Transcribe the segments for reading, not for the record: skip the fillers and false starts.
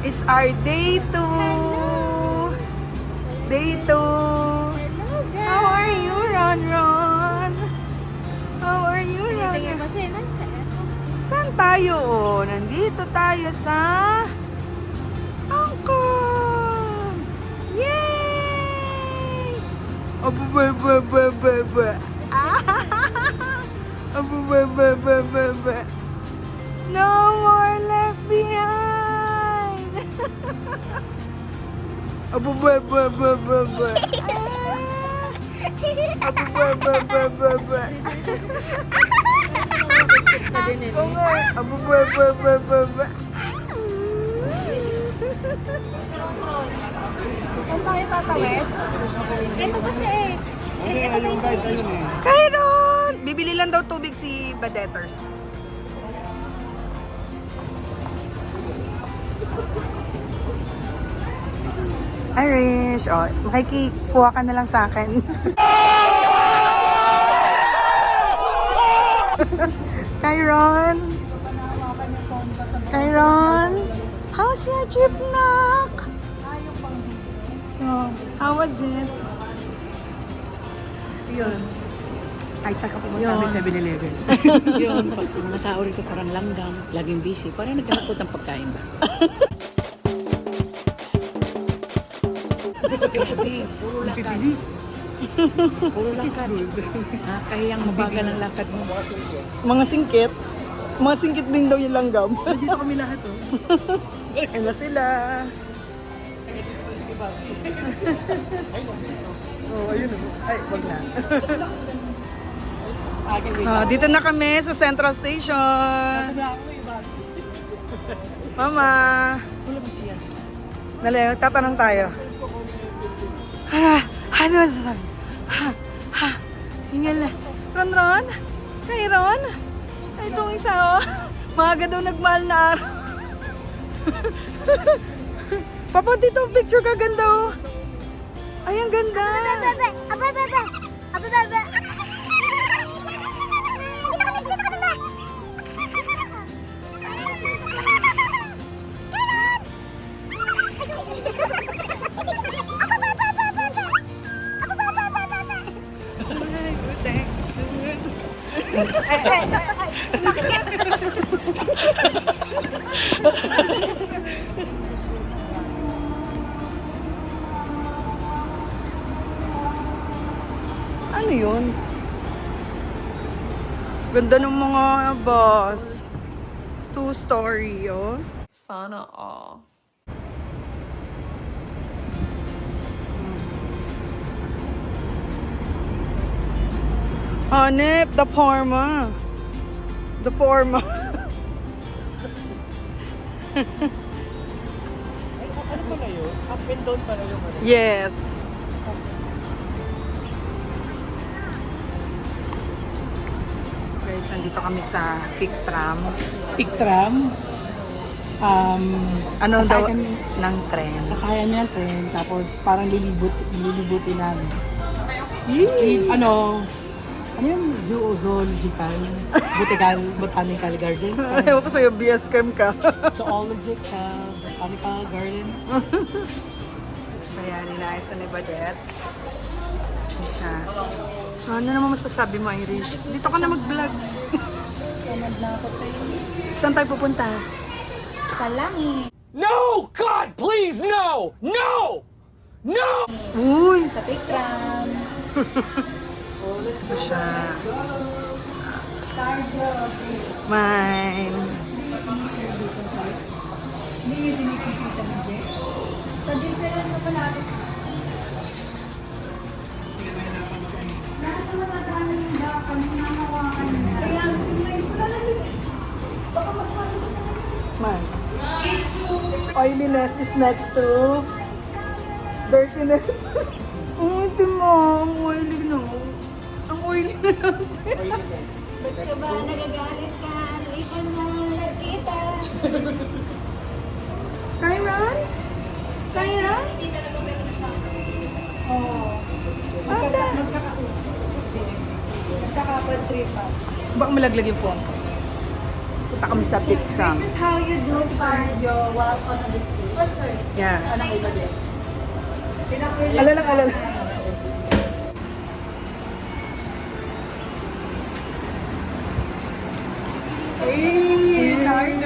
It's our day 2. Day 2. How are you, Ron Ron? How are you, Ron Ron? Saan tayo? Oh, nandito tayo sa Hong Kong. Yay! Abubababababa. Abubababababa. No more left behind. Abubababababa. Abubababababa. Oo nga. Abubababababa. Saan tayo tatawid? Ito ba siya eh? Yung guide ayun eh. Kairon! Bibili lang daw tubig si Badeters. Irish, oh, makikikuha ka na lang sa akin. Kairon! Kairon! How's your trip, Nak? So, how was it? Yun. Kahit saan ka pumunta, may 7-Eleven. Yun, pag masao rito parang langgam, laging busy. Parang naghanap ko ng pagkain ba? Grabe, puro lakad. Puro lakad. Kahiyang mabagal ang lakad mo. Mga singkit. Mga singkit din daw yung langgam. Dito kami lahat, oh. Ayun na sila. Oh, ayun. Ay, wag na. Dito na kami sa Central Station. Mama. Dali, tatanong tayo. Ano masasabi? Hingal na. Ron? Kay Ron? Ay, itong isa, oh. Maaga daw nagmahal na araw. Papa, dito picture ka ganda, oh. Ay, ang ganda. Ano yun? Ganda ng mga bus. 2-story, oh. Sana all. Hanep, the forma. The forma. Ano pala yun? Up and down pala yung ano? Yes. Guys, nandito kami sa Peak Tram. Piktram. Ano daw Kasakay kami. ng tren? Kasaya niya yung tren, tapos parang lilibutin namin. Yee! Ano yung zoological, botanical garden? Ewan ko sa'yo, BS Chem ka. Zoological, botanical garden. Saya nila sa ni Badet. Siya. So, ano naman masasabi mo, Irish? Dito ka na mag-vlog. Saan tayo pupunta? Sa langit. No! God, please, no! No! No! Uy! Sa Tikram. Ito siya. Mine. Mine. Oiliness is next to Dirtiness. Ang itim mo. Ang oily no. Ang oily na lang. Ba't ka ba nagagalit ka? Halika na, nagkita. Kyron? Kyron? Oo. Ata. Nagkakapag-tripan. Baka malaglag yung phone ko. Punta kami sa Big Trump. This is how you do cardio while on a vacation. Oh, sorry. Yeah. Anong iba din? Alalang alala. Hey, sorry.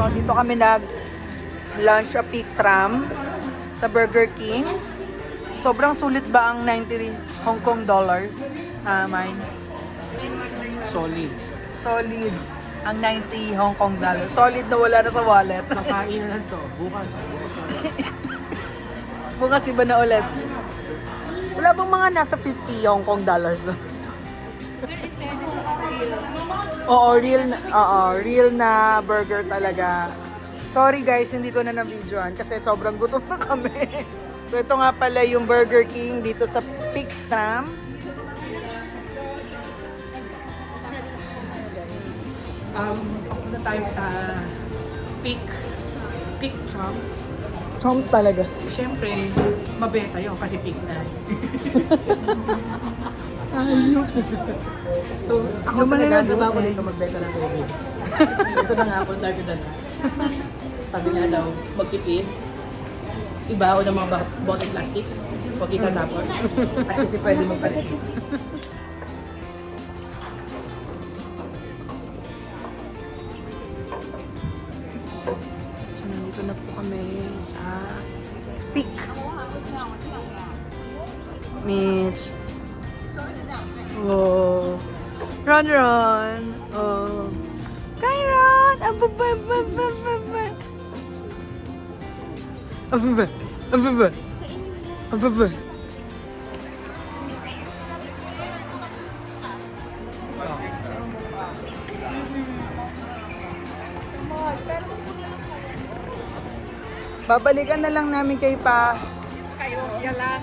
So, dito kami nag-lunch sa Peak Tram sa Burger King. Sobrang sulit ba ang 90 Hong Kong dollars? Mine. Solid. Solid ang 90 Hong Kong dollars. Solid na wala na sa wallet. Kakain na lang to. Bukas. Bukas iba na ulit. Wala bang mga nasa 50 Hong Kong dollars doon? Oo, real na burger talaga. Sorry guys, hindi ko na na-videoan kasi sobrang gutom na kami. So ito nga pala yung Burger King dito sa Peak Tram. Papunta tayo sa Peak Trump. Trump talaga. Siyempre, mabenta yun kasi peak na. So, ako talaga, trabaho ko dito magbenta ng tubig. Ito na nga ako, dami na. Sabi nga daw, magtipid. Ibaho ng mga bottle plastic. Huwag itatapon. At kasi pwede magpalit. So nandito na po kami sa Peak. Mitch. Oh. Run. Oh. Kyron! Ababa. Babalikan na lang namin kay Pa. Kayo siya lang.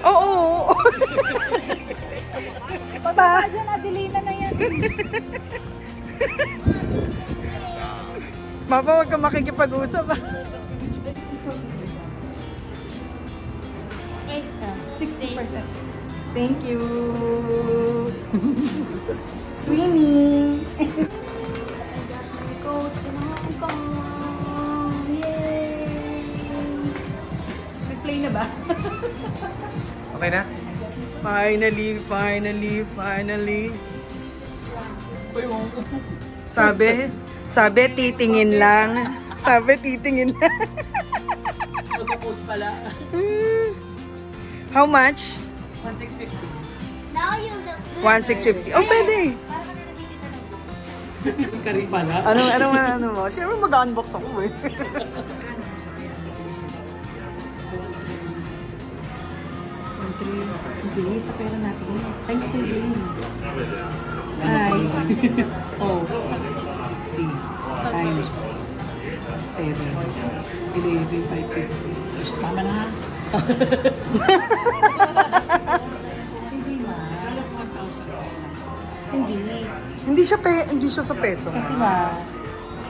Oo. Pa. Diyan, Adelina na yan. Papa, huwag ka makikipag-usap. Ay, 60%. Thank you. Winning. Coach, kailangan ko. Yay! Nag-play na ba? Okay na? Finally. Sabi, titingin lang. Magka-coach pala. How much? 1,650. Now you look good. 1,650. Oh, pwede. Parang ka nabibigyan ng Ka rin pala. Ano mo? Siyempre mag-unbox ako eh. Hindi, sa pera natin. Time saving. Ay. Oh. 3 times 7. 11,550. Tama na. Hindi ma. Hindi siya sa peso. Kasi ma,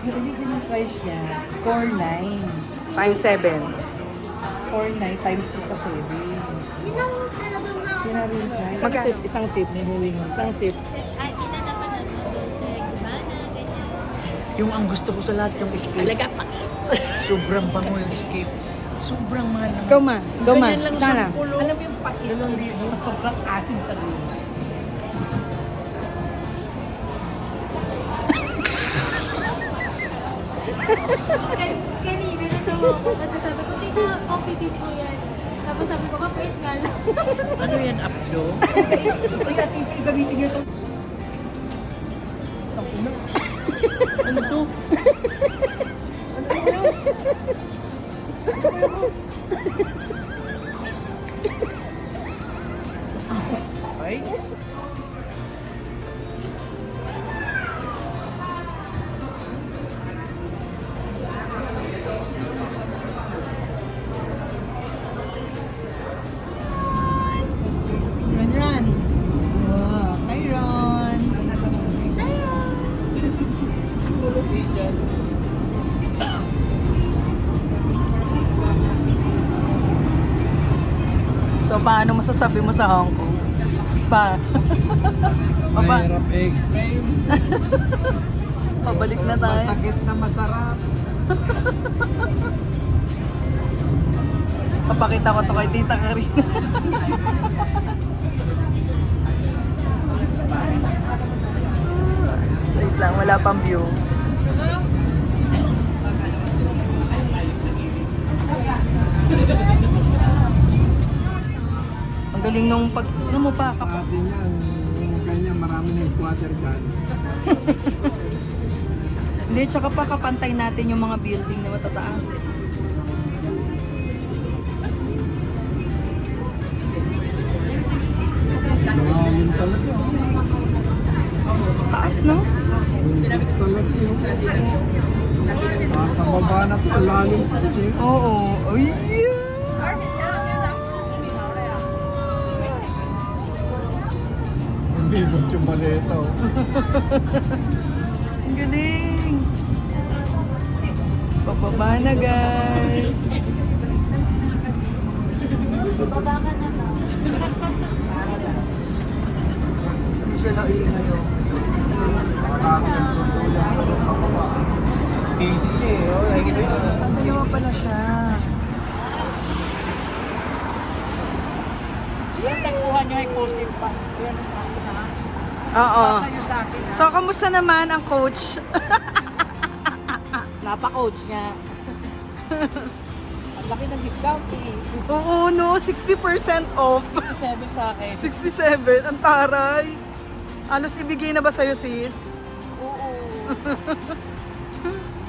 yung original price niya, 4,900. Times 7. 4,900 times 2 sa 7. Yun ang talagang na. Pinaril price. Magkano? Isang sip. Isang sip. Ay, pinanapan na doon sa Gumana, ganyan. Yung ang gusto ko sa lahat, yung escape. Talaga pa. Sobrang bango yung escape. Sobrang mahal naman. Go ma. Ganyan lang Sana. sa pulo. Alam mo yung pait sa liso, sobrang asim sa liso. Kanina natawa ko kasi sabi ko, tita, coffee din po yan. Tapos sabi ko, kapait nga lang. Ano yan, updo? Uy, at gamitin niyo ito. Ano to? Ay? Run. Wow. Hi, Ron. So, paano masasabi mo sa Hong Kong? Mahirap eh. Pabalik na tayo. Masakit na masarap. Papakita ko to kay Tita Karina. Wait lang, wala pang view. Ang galing nung pag... Ano mo pa? Sabi niya, yung ganyan, marami na squatter dyan. Hindi, tsaka pa kapantay natin yung mga building na matataas. Malalim talaga. Taas, no? Bundok talaga yun. Kakababa na ito, lalim pa siya. Oo. Uy! Hindi ba yung maleta? Oh. Ang galing! Pababa na, guys! Baba ka na to. Hindi siya naingay, oh. Busy siya eh. Oh, nakikita mo. Dalawa pala siya. Yung nakuha niyo ay posted pa. Yan sa akin ha. Oo. Sa'yo sa akin ha. So, kamusta naman ang coach? Napa-coach niya. Ang laki ng discount eh. Oo, no? 60% off. 67 sa akin. 67. Ang taray. Halos ibigay na ba sa'yo, sis? Oo.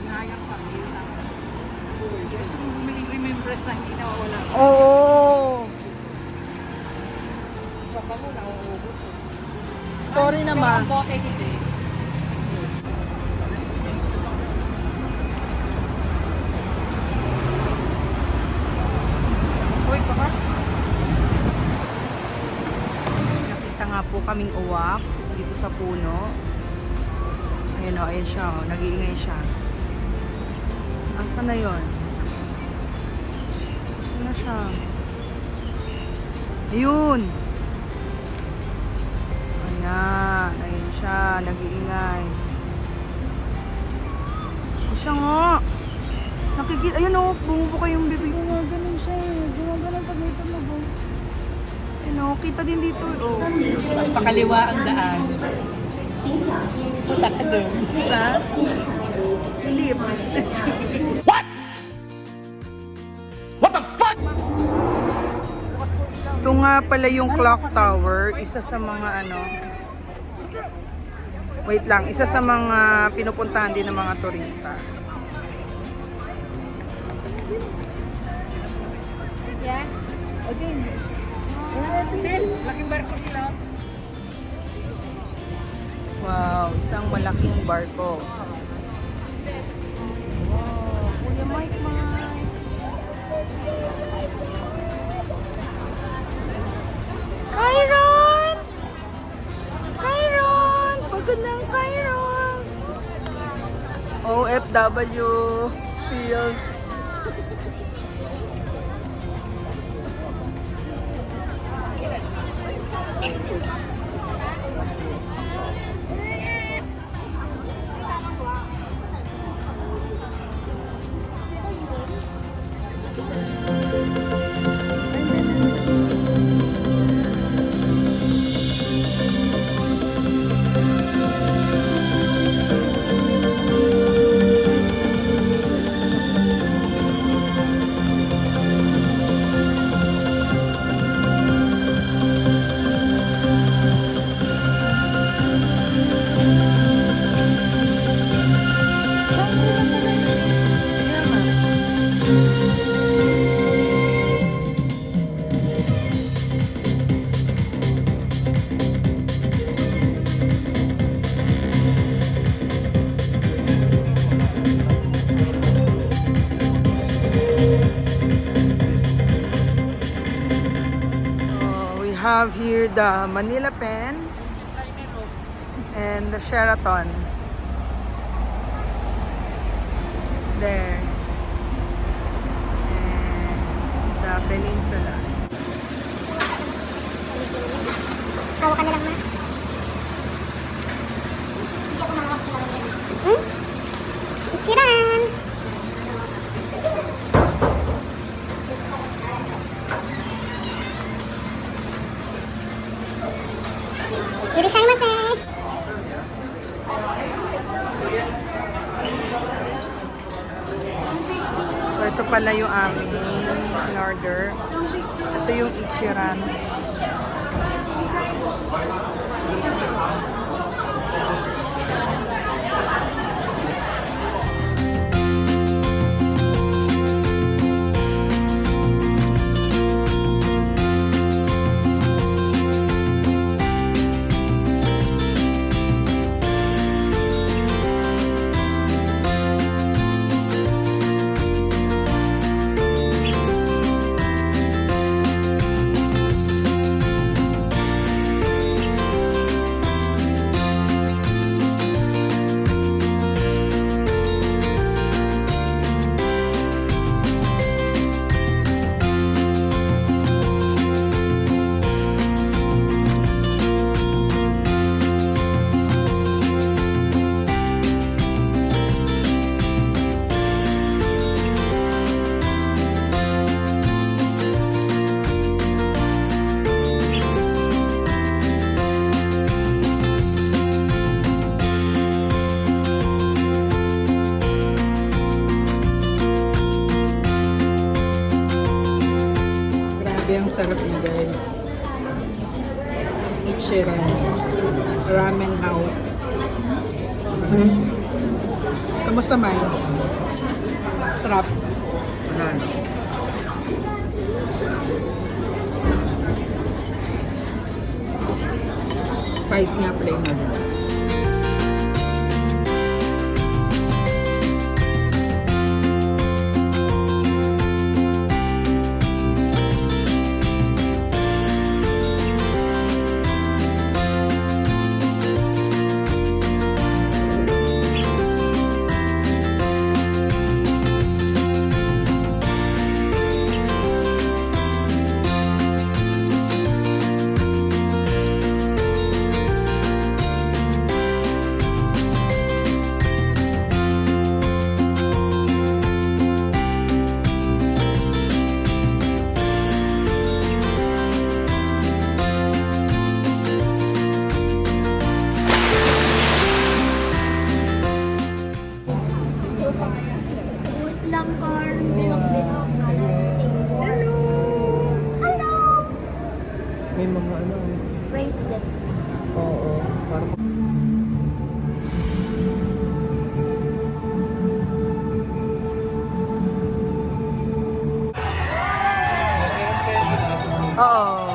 Hinayang pa. Gusto mo bumiling remembrance na hindi nawawala. Oo. Iba pa mo, nauubos eh. Sorry Pero naman. ang bote hindi. Uy, baka. Nakita nga po kaming uwak dito sa puno. Ayun o, ayun siya o. Nag-iingay siya. Asa na yun? Asa na siya? Ayun. Ayan. Ayun siya. Nag-iingay. Ayun siya nga. Nakikita. Ayun o. Bumubuka yung bibig. Gumaganon siya eh. Gumaganon pag may tumubo. Ayun o. Kita din dito. Oh. Pakaliwa ang daan. Punta ka doon. Sa lip. What the fuck? Ito nga pala yung clock tower. Isa sa mga ano. Wait lang. Isa sa mga pinupuntahan din ng mga turista. Wow, isang malaking barko. Wow, Kuya Mike. Kyron! Kyron! Pagod ng Kyron! OFW feels. We have here the Manila Pen and the Sheraton. There. And the Peninsula. Hawakan na lang, ma. Hindi ako mahawak sa barangay. Ichiran! Irashaimase! So ito pala yung aming in-order. Ito yung Ichiran. Grabe ang sarap niya, guys. Ichiran. Ramen house. Kamusta man? Sarap. Spice nga flavor. lang corn, bilog-bilog, steak pork. Hello! Hello! May mga ano. Bracelet. Oo. Parang... Oo.